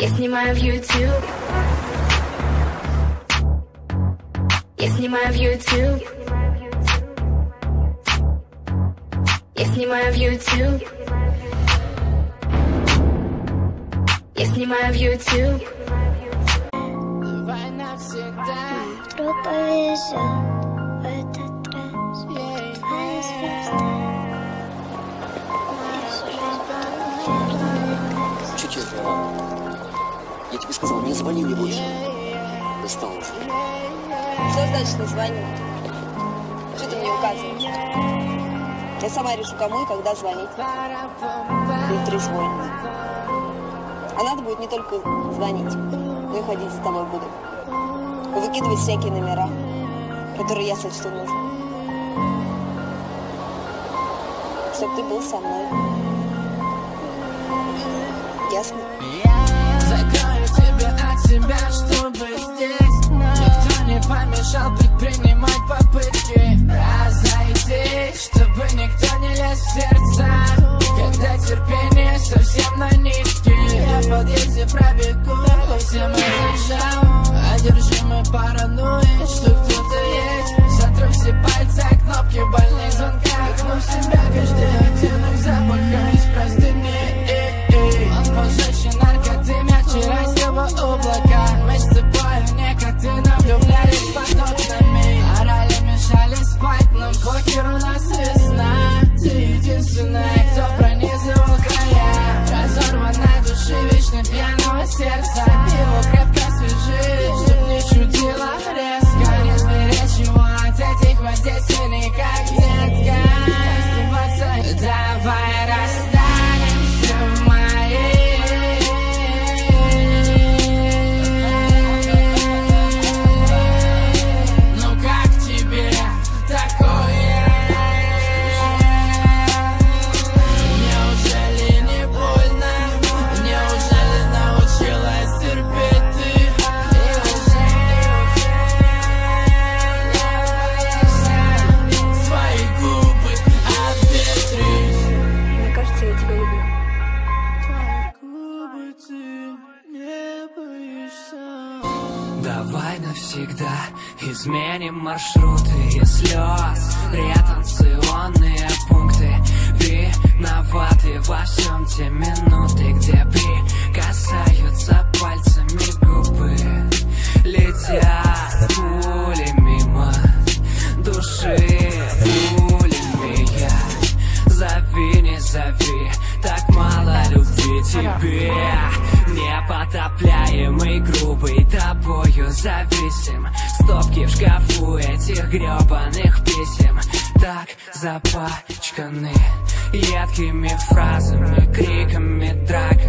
Я снимаю в YouTube. Я снимаю в YouTube. Я снимаю в YouTube. Я снимаю в YouTube. Давай навсегда. Вдруг повезет в этот раз. Твоя звезда. Чуть-чуть. Я тебе сказал, не звони мне больше. Достал уже. Что значит не звоню? Что ты мне указываешь? Я сама решу, кому и когда звонить. Или трезвонить. А надо будет не только звонить, но и ходить за тобой буду. И выкидывать всякие номера, которые я сочту нужным. Чтоб ты был со мной. Ясно? Закрою тебя от себя, чтобы здесь никто не помешал предпринимать попытки разойтись, чтобы никто не лез в сердца, когда терпение совсем на нитке. Я в подъезде пробегу, всем зажал, одержимый паранойей, что кто-то есть. Сотру все пальцы, кнопки больных звонках, но себя каждый оттенок запаха из простыни. Он пожестче наркоты, мягче райского облака. Мы с тобой некотыно влюблялись под окнами. Орали, мешали спать, нам похер, у нас весна. Ты единственная, кто пронизывал края. Разорванной души, вечно пьяного сердца. Его крепко свяжи, чтоб не чудило резко. Не сберечь его от этих воздействий никак, детка. Оступаться, давай расстанемся в моей. Ну как тебе такое? Неужели не больно? Неужели научилась терпеть ты? И уже свои губы обветрить. Мне кажется, я тебя люблю. Твои губы ты не боишься. Давай навсегда изменим маршруты и слез, ретранслационные пункты. Виноваты во всем те минуты, где прикасаются пальцами губы. Летят пули мимо души, пулями я. Зови, не зови, так мало любви тебе. Непотопляемый, грубый, тобою зависим. Стопки в шкафу этих гребаных писем так запачканы едкими фразами, криками, драками.